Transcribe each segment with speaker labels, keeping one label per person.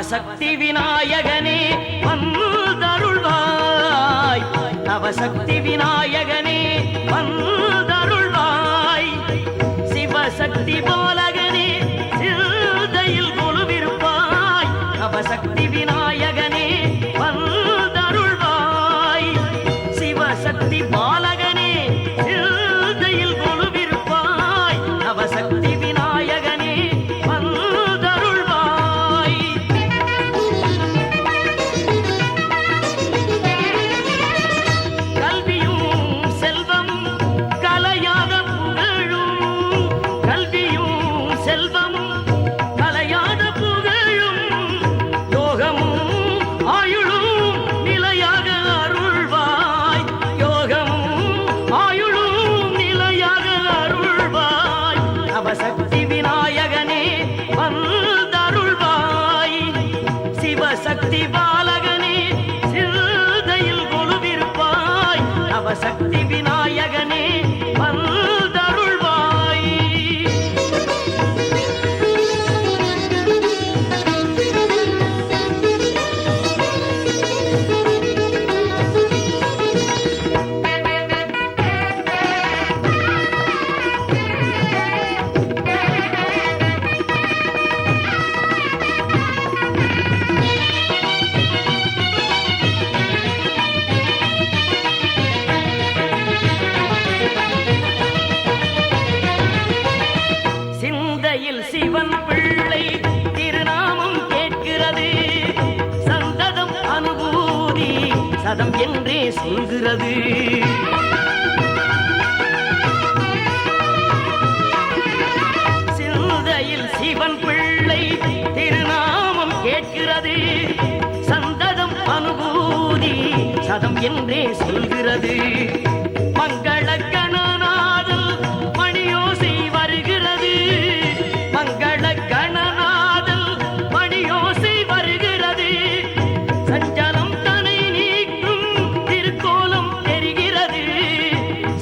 Speaker 1: நவசக்தி விநாயகனே வந்தருள்வாய், நவசக்தி விநாயகனே வந்தருள்வாய், சிவசக்தி பாலகனே சிந்தையில் கொலுவிருப்பாய், நவசக்தி விநாயகனே வந்தருள்வாய், சிவசக்தி பாலகனே சிந்தையில் கொலுவிருப்பாய், நவசக்தி விநாயகனே வந்தருள்வாய். கல்வியும் செல்வம் கலையாத புகழும், கல்வியும் செல்வம் கலையாத புகழும், யோகமும் ஆயுளும் நிலையாக அருள்வாய், யோகமும் ஆயுளும் நிலையாக அருள்வாய், நவசக்தி விநாயகனே வந்தருள்வாய், சிவசக்தி பாலகனே சிந்தையில் கொலுவிருப்பாய், நவசக்தி விநாயகனே வந்தருள்வாய். சிந்தையில் சிவன் பிள்ளை திருநாமம் கேட்கிறது, சந்ததம் அனுபூதி சதம் என்றே சொல்கிறது. சிந்தையில் சிவன் பிள்ளை திருநாமம் கேட்கிறது, சந்ததம் அனுபூதி சதம் என்றே சொல்கிறது. மங்கள கணநாதல் மணியோசை வருகிறது, மங்கள கணநாதல் மணியோசை வருகிறது, சஞ்சலம் தனை நீக்கும் திருக்கோலம் தெரிகிறது,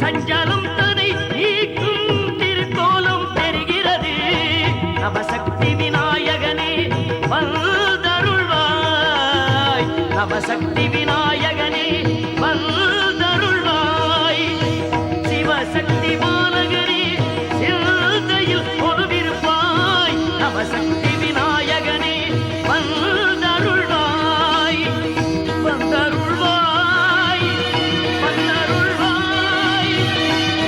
Speaker 1: சஞ்சலம் தனை நீக்கும் திருக்கோலம் தெரிகிறது, நவசக்தி விநாயகனே வந்தருள்வாய், நவசக்தி விநாயகனே வந்தருள்வாய், சிவசக்தி பாலகனே சிந்தையில் கொலுவிருப்பாய், நவசக்தி விநாயகனே வந்தருள்வாய், வந்தருள்வாய், வந்தருள்வாய்,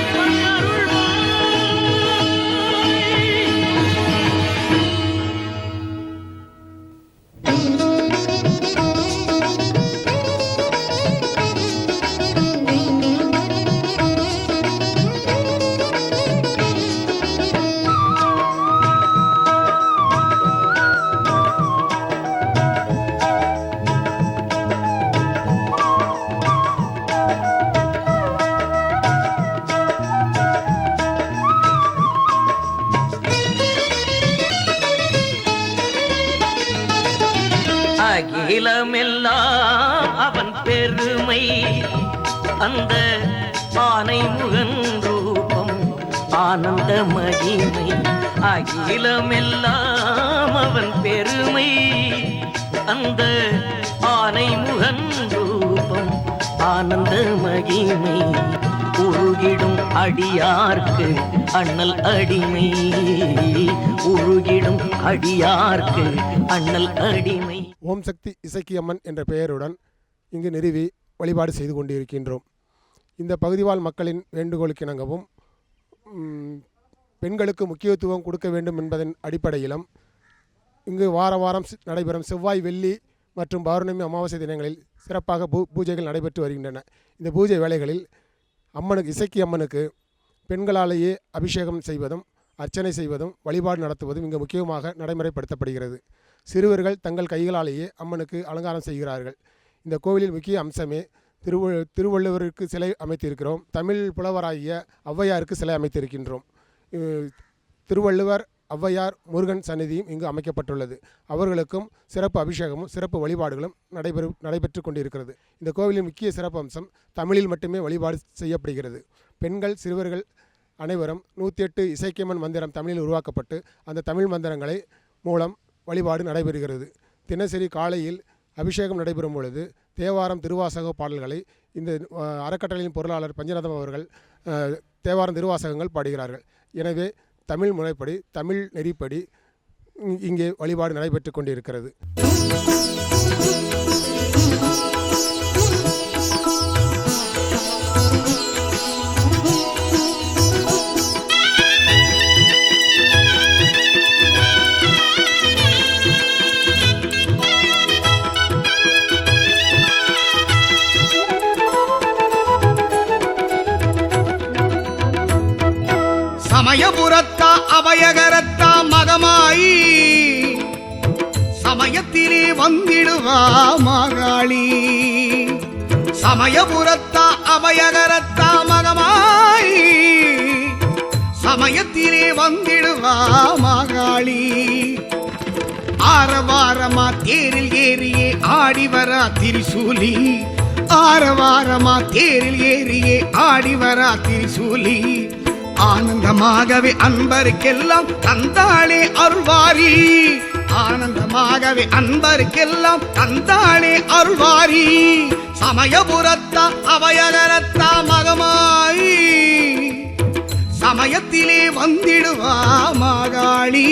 Speaker 1: வந்தருள்வாய். அகிலமெல்லாம் அவன் பெருமை, அந்த ஆனை முகன் ரூபம் ஆனந்த மகிமை, அகிலமெல்லாம் அவன் பெருமை, அந்த ஆனை முகன் ரூபம் ஆனந்த மகிமை, உருகிடும் அடியார்க்கு அண்ணல் அடிமை, உருகிடும் அடியார்க்கு அண்ணல் அடிமை.
Speaker 2: ஓம் சக்தி இசக்கியம்மன் என்ற பெயருடன் இங்கு நிறுவி வழிபாடு செய்து கொண்டிருக்கின்றோம். இந்த பகுதிவாழ் மக்களின் வேண்டுகோளுக்கிணங்கவும் பெண்களுக்கு முக்கியத்துவம் கொடுக்க வேண்டும் என்பதன் அடிப்படையிலும் இங்கு வாரம் நடைபெறும் செவ்வாய், வெள்ளி மற்றும் பௌர்ணமி, அமாவாசை தினங்களில் சிறப்பாக பூஜைகள் நடைபெற்று வருகின்றன. இந்த பூஜை வேளைகளில் அம்மனுக்கு இசக்கி அம்மனுக்கு பெண்களாலேயே அபிஷேகம் செய்வதும் அர்ச்சனை செய்வதும் வழிபாடு நடத்துவதும் இங்கு முக்கியமாக நடைமுறைப்படுத்தப்படுகிறது. சிறுவர்கள் தங்கள் கைகளாலேயே அம்மனுக்கு அலங்காரம் செய்கிறார்கள். இந்த கோவிலில் முக்கிய அம்சமே திருவள்ளுவருக்கு சிலை அமைத்திருக்கிறோம். தமிழ் புலவராகிய ஔவையாருக்கு சிலை அமைத்திருக்கின்றோம். திருவள்ளுவர், ஔவையார், முருகன் சந்நிதியும் இங்கு அமைக்கப்பட்டுள்ளது. அவர்களுக்கும் சிறப்பு அபிஷேகமும் சிறப்பு வழிபாடுகளும் நடைபெற்று கொண்டிருக்கிறது. இந்த கோவிலின் முக்கிய சிறப்பு அம்சம் தமிழில் மட்டுமே வழிபாடு செய்யப்படுகிறது. பெண்கள், சிறுவர்கள் அனைவரும் 108 இசைக்கியம்மன் மந்திரம் தமிழில் உருவாக்கப்பட்டு அந்த தமிழ் மந்திரங்களை மூலம் வழிபாடு நடைபெறுகிறது. தினசரி காலையில் அபிஷேகம் நடைபெறும் பொழுது தேவாரம் திருவாசக பாடல்களை இந்த அறக்கட்டளையின் பொருளாளர் பஞ்சநாதம் அவர்கள் தேவாரம் திருவாசகங்கள் பாடுகிறார்கள். எனவே தமிழ் முறைப்படி தமிழ் நெறிப்படி இங்கே வழிபாடு நடைபெற்று கொண்டிருக்கிறது.
Speaker 3: சமயபுரத்தா அபயகரத்தா மகமாயி சமயத்திலே வந்திடுவா மாகாளி. சமயபுரத்தா அபயகரத்தா மகமாயி சமயத்திலே வந்திடுவா மாகாளி. ஆரவாரமா தேரில் ஏறியே ஆடிவரா திரிசூலி. ஆரவாரமா தேரில் ஏறியே ஆடிவரா திரிசூலி. ஆனந்தமாகவே அன்பருக்கெல்லாம் தந்தாளே அருள்வாரி. ஆனந்தமாகவே அன்பருக்கெல்லாம் தந்தாளே அருள்வாரி. சமயபுரத்தா அபயகரத்தா மகமாயி சமயத்திலே வந்திடுவா மாகாளி.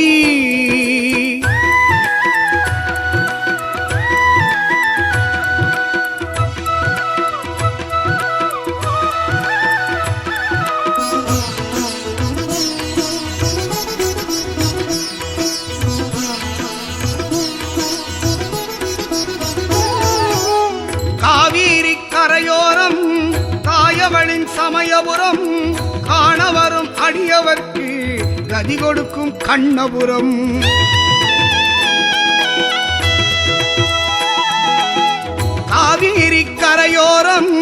Speaker 3: கரையோரம் தாயவளின் சமயபுரம் காணவரும் அடியவர்க்கு கதி கொடுக்கும் கண்ணபுரம். காவேரி கரையோரம்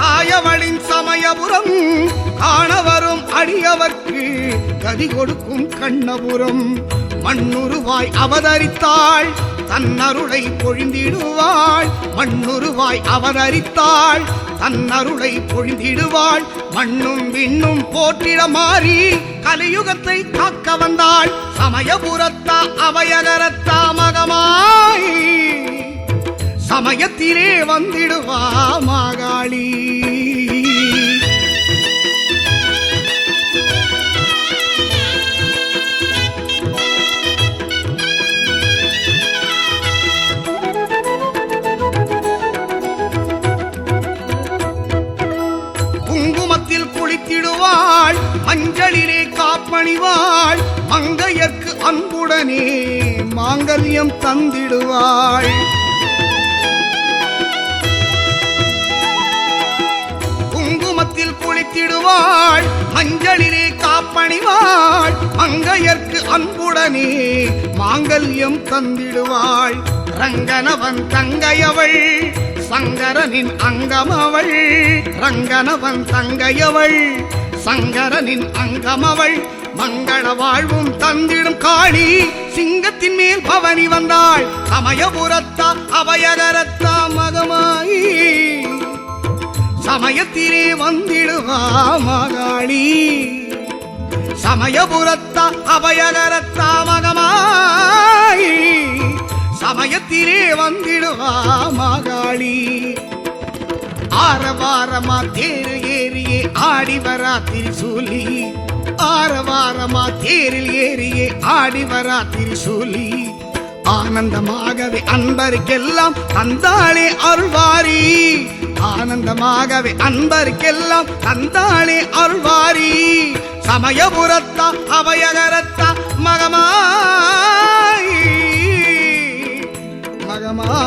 Speaker 3: தாயவளின் சமயபுரம் காணவரும் அடியவர்க்கு கதி கொடுக்கும் கண்ணபுரம். மண்ணுருவாய் அவதரித்தாள் தன்னருளை பொழிந்திடுவாள். மண்ணுருவாய் அவதரித்தாள் தன்னருளை பொழிந்திடுவாள். மண்ணும் விண்ணும் போற்றிட மாறி கலியுகத்தை காக்க வந்தாள். சமயபுரத்தா அபயகரத்தா மகமாய் சமயத்திலே வந்திடுவா மாகாளி. குளித்திடுவாள் மஞ்சளிலே காப்பணிவாள். மங்கையர்க்கு அன்புடனே மாங்கல்யம் தந்திடுவாள். குங்குமத்தில் குளித்திடுவாள் மஞ்சளிலே காப்பணிவாள். மங்கையர்க்கு அன்புடனே மாங்கல்யம் தந்திடுவாள். ரங்கனவன் தங்கையவள் சங்கரனின் அங்கமவள். ரங்கனவன் தங்கையவள் சங்கரனின் அங்கமவள். மங்கள வாழ்வும் தந்திடும் காளி சிங்கத்தின் மேல் பவனி வந்தாள். சமயபுரத்தா அபயகரத்தா மகமாயி சமயத்திலே வந்திடுவா மாகாளி. சமயபுரத்தா அபயகரத்தா மகமாயி சமயத்திலே வந்திடுவா மாகாளி. ஆரவாரமா தேரு ஏறியே ஆடிவரா திரிசூலி. ஆரவாரமா தேரில் ஏறியே ஆடிவரா திரிசூலி. ஆனந்தமாகவே அன்பருக்கெல்லாம் தந்தாளே அருள்வாரி. ஆனந்தமாகவே அன்பருக்கெல்லாம் தந்தாளே அருள்வாரி. சமயபுரத்தா அபயகரத்தா மகமாயி மகமாயி.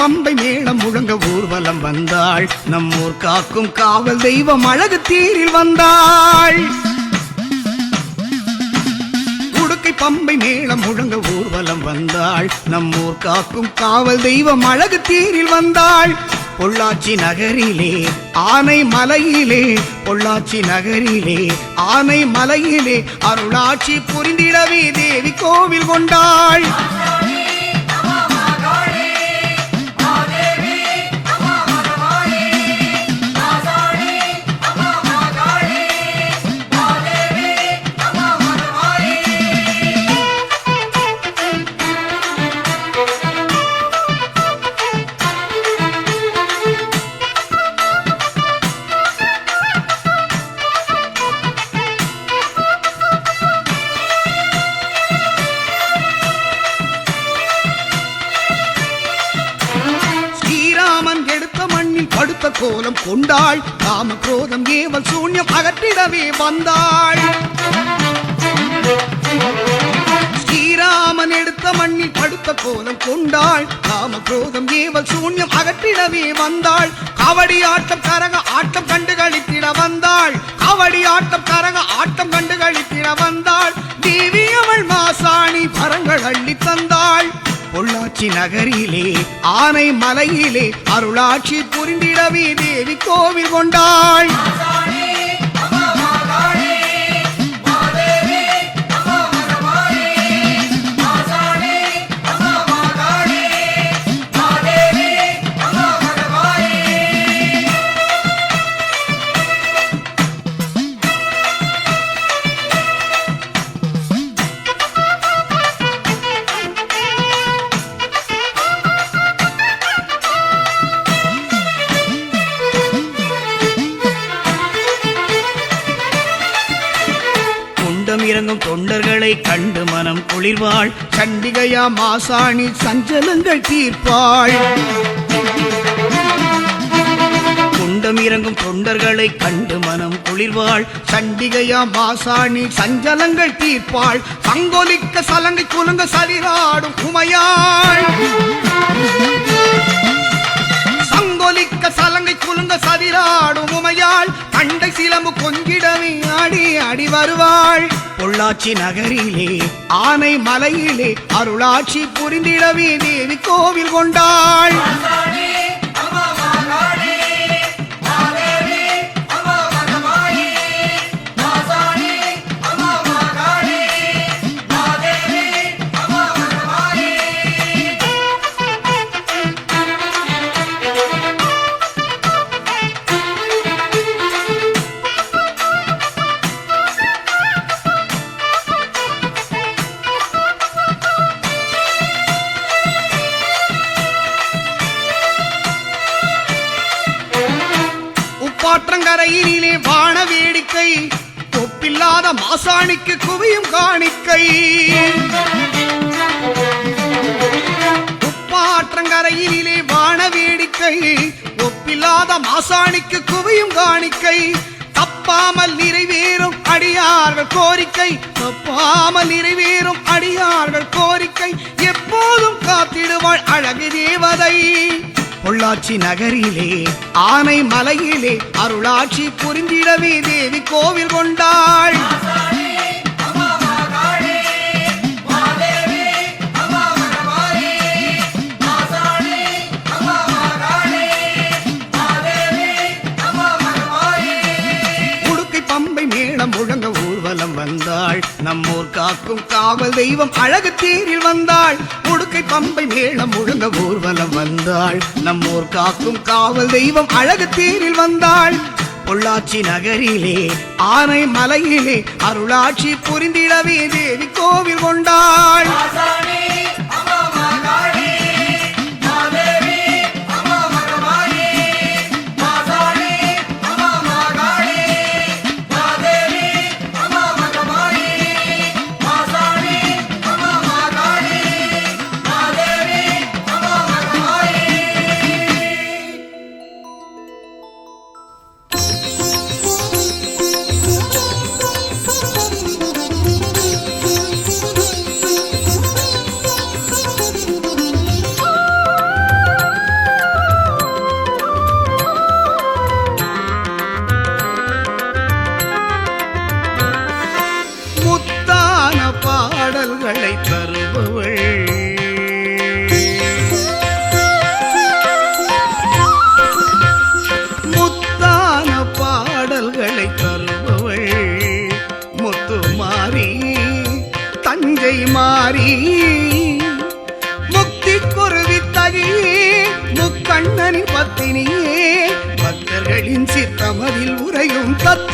Speaker 3: பம்பை மேளம் முழங்க ஊர்வலம் வந்தாள். நம்மூர் காக்கும் காவல் தெய்வம் அழகு தேரில் வந்தாள். உடுக்கை உடுக்கை பம்பை மேளம் முழங்க ஊர்வலம் வந்தாள் நம்மூர் காக்கும் காவல் தெய்வம் அழகு தேரில் வந்தாள் பொள்ளாச்சி நகரிலே ஆனை மலையிலே பொள்ளாச்சி நகரிலே ஆனை மலையிலே அருளாட்சி புரிந்திடவே தேவி கோவில் கொண்டாள் படுத்த கோலம் கொண்டாள் காம குரோதம் ஏவல் சூன்யம் அகற்றிடவே வந்தாள் ஸ்ரீராமன் எடுத்த மண்ணில் படுத்த கோலம் கொண்டாள் காம குரோதம் ஏவல் சூன்யம் அகற்றிடவே வந்தாள் காவடி ஆட்டம் கரக ஆட்டம் கண்டு களித்திட வந்தாள் காவடி ஆட்டம் கரக ஆட்டம் கண்டு களித்திட வந்தாள் தேவி அவள் மாசாணி பரங்கள் அள்ளி தந்தாள் பொள்ளாச்சி நகரிலே ஆனை மலையிலே அருளாட்சி புரிந்திடவே தேவி கோவில் கொண்டாள் இறங்கும் தொண்டர்களை கண்டு மனம் குளிர்வாள் சண்டிகையா மாசாணி சஞ்சலங்கள் தீர்ப்பாள் குண்டம் இறங்கும் தொண்டர்களை கண்டு மனம் குளிர்வாள் சண்டிகையா மாசாணி சஞ்சலங்கள் தீர்ப்பாள் சங்கொலிக்க சலங்கை குலுங்க சலிராடும் உமையாள் சங்கொலிக்க சலங்கை குலுங்க சதிராடும் உமையாள் கண்டை சிலம்பு கொஞ்சிடவே ஆடி ஆடி வருவாள் பொள்ளாச்சி நகரிலே ஆனை மலையிலே அருளாட்சி புரிந்திடவே தேவி கோவில் கொண்டாள் ஆற்றங்கரையிலே வான வேடிக்கை ஒப்பில்லாத மாசாணிக்கு குவியும் காணிக்கை உப்பாற்றங்கரையிலே வான வேடிக்கை ஒப்பில்லாத மாசாணிக்கு குவியும் காணிக்கை தப்பாமல் நிறைவேறும் அடியார்கள் கோரிக்கை தப்பாமல் நிறைவேறும் அடியார்கள் கோரிக்கை எப்போதும் காத்திடுவாள் அழகு தேவதை பொள்ளாச்சி நகரிலே ஆனை மலையிலே அருளாட்சி புரிந்திடவே தேவி கோவில் கொண்டாள் உடுக்கை பம்பை மேளம் முழங்க ஊர்வலம் வந்தாள் நம்மூர் காக்கும் காவல் தெய்வம் அழகு தேரில் வந்தாள் உடுக்கை பம்பை மேளம் முழங்க ஊர்வலம் வந்தாள் நம்மூர் காக்கும் காவல் தெய்வம் அழகு தேரில் வந்தாள் பொள்ளாச்சி நகரிலே ஆனை மலையிலே அருளாட்சி புரிந்திடவே தேவி கோவில் கொண்டாள்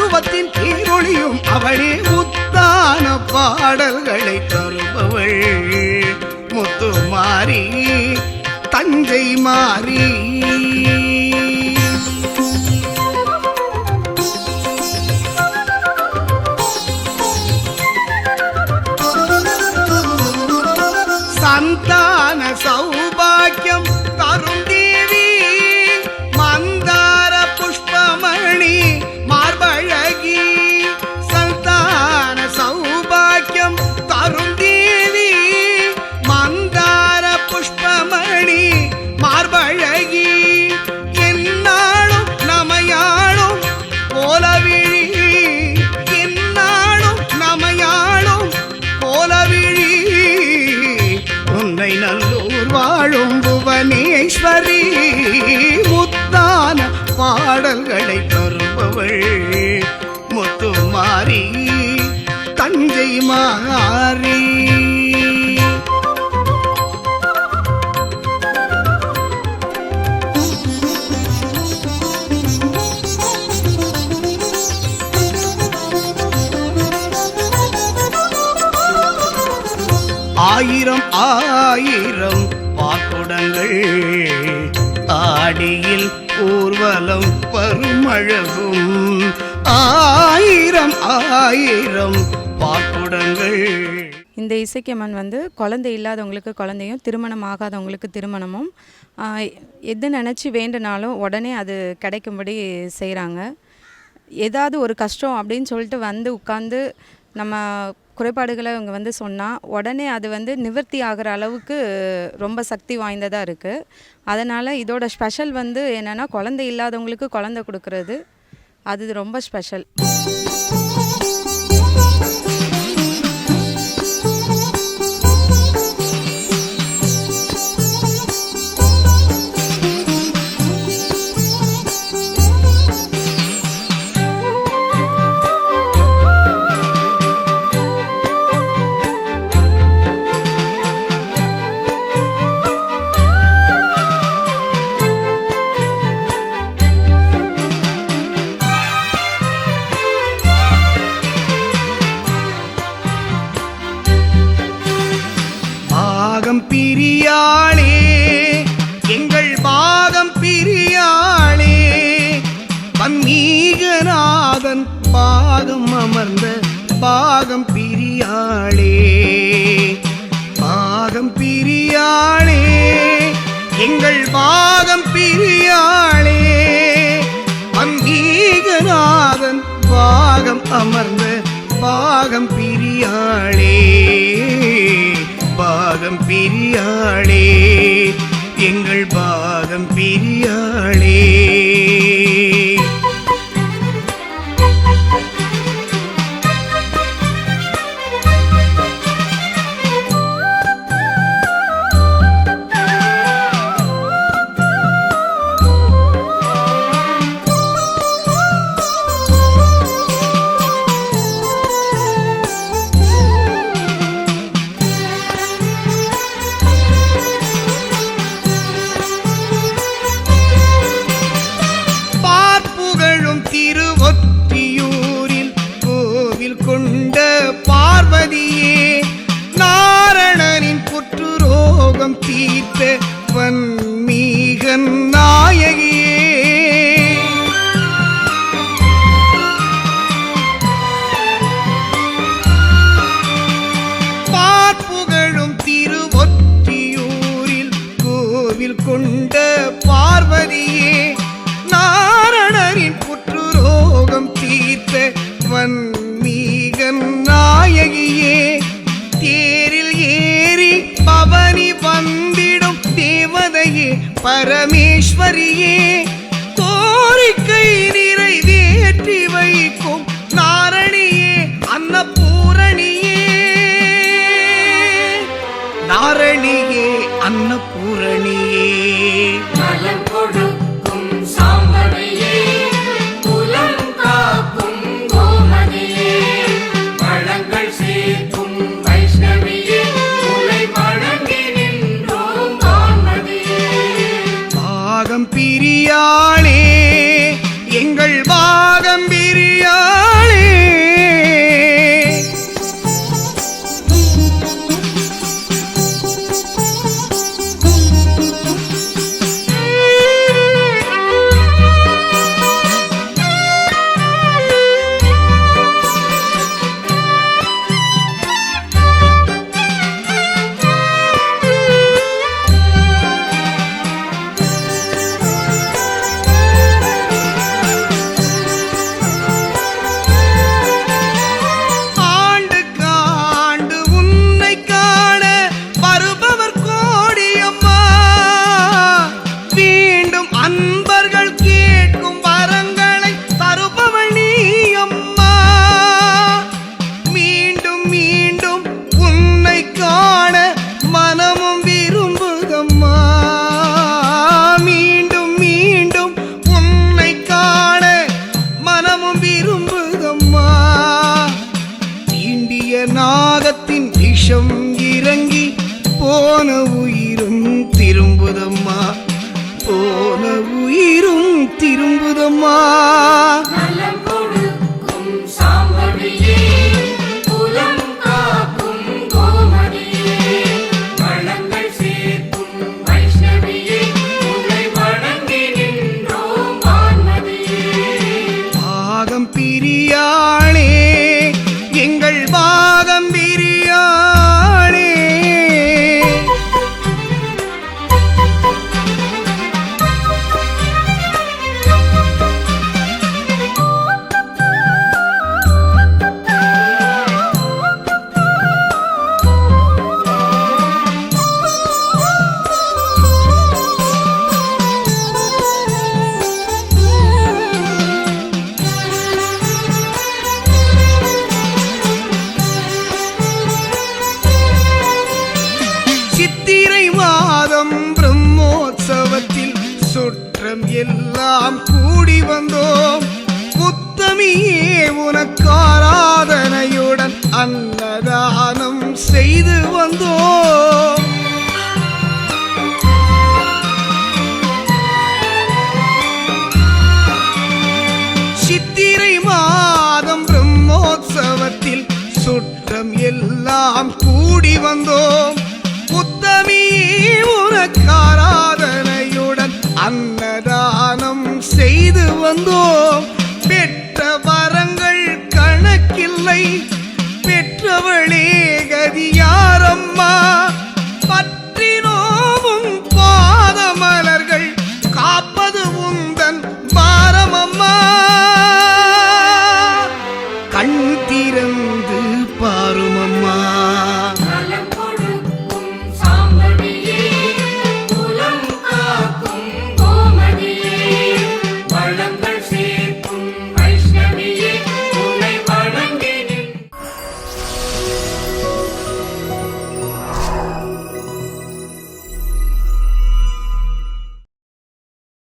Speaker 3: உருவத்தின் கீழொளியும் அவளே முத்தான பாடல்களை தருபவள் முத்துமாரி தஞ்சை மாறி. சந்தான சௌபாக்கியம் தரும் தேவி மந்தார புஷ்பமணி மார்பழகி. சந்தான சௌபாக்கியம் தரும் தேவி மந்தார புஷ்பமணி மார்பழகி. என்னாலும் நமையாளும் போலவிழி, என்னாலும் நமையாளும் போலவிழி. உன்னை நல்லூர் வாழும் புவனேஸ்வரி முத்தான பாடல்களை தருபவள் முத்துமாரி தஞ்சை மாறி. ஆயிரம் ஆயிரம் பாக்குடங்கள் ஆடியில் ஊர்வலம் பருமழகும். ஆயிரம் ஆயிரம் பாக்குடங்கள்.
Speaker 4: இந்த இசைக்கம்மன் வந்து குழந்தை இல்லாதவங்களுக்கு குழந்தையும் திருமணம் ஆகாதவங்களுக்கு திருமணமும் எது நினச்சி வேண்டுனாலும் உடனே அது கிடைக்கும்படி செய்கிறாங்க. ஏதாவது ஒரு கஷ்டம் அப்படின்னு சொல்லிட்டு வந்து உட்காந்து நம்ம குறைபாடுகளை அவங்க வந்து சொன்னால் உடனே அது வந்து நிவர்த்தி ஆகிற அளவுக்கு ரொம்ப சக்தி வாய்ந்ததாக இருக்குது. அதனால் இதோட ஸ்பெஷல் வந்து என்னென்னா குழந்தை இல்லாதவங்களுக்கு குழந்தை கொடுக்கறது, அது ரொம்ப ஸ்பெஷல்.
Speaker 3: பிரியாளே எங்கள் பாகம் பிரியாளே பன்மீகநாதன் பாகம் அமர்ந்த பாகம் பிரியாளே. பாகம் பிரியாளே எங்கள் பாகம் பிரியாளே பன்மீகநாதன் பாகம் அமர்ந்த பாகம் பிரியாளே. பாகம் பிரியாளே எங்கள் பாகம் பிரியாளே. கொண்ட பார்வதியே நாரணனின் புற்று ரோகம் தீர்த்த வன்மீகன் நாயகியே. பார்ப்புகழும் திருவொற்றியூரில் கோவில் கொண்ட பார்வதியே நாரணனின் புற்று ரோகம் தீர்த்த வன்மீகன் நாயகியே. தேரில் ஏறி பவனி வந்திடும் தேவதையே பரமேஸ்வரியே கோரிக்கை நிறைவேற்றி வைக்கும் நாரணியே அன்னபூரணியே. நாரணியே அன்னபூரணியே
Speaker 5: நலம் கொடுக்கும் சாம்பவியே குலம் காக்கும் கோமதியே வளங்கள் சேர்க்கும் வைஷ்ணவியே உலை வணங்கி நின்றோம் காண்மதியே.
Speaker 3: பாகம் பிரியாளே எங்கள் பாகம் பிரியா அம்மா.
Speaker 5: நலம் கொடுக்கும் சாம்பவியே குலம் காக்கும் கோமதியே வளங்கள் சேர்க்கும் வைஷ்ணவியே உன்னை வணங்கி நின்றோம் வான்மதியே
Speaker 3: பாகம் பிரியாளே எங்கள் பாகம் பிரியாளே. சித்திரை மாதம் பிரம்மோற்சவத்தில் சுற்றம் எல்லாம் கூடி வந்தோம். புத்தமியே உனக்கு ஆராதனையுடன் அன்னதானம் செய்து வந்தோம். சித்திரை மாதம் பிரம்மோற்சவத்தில் சுற்றம் எல்லாம் கூடி வந்தோம்.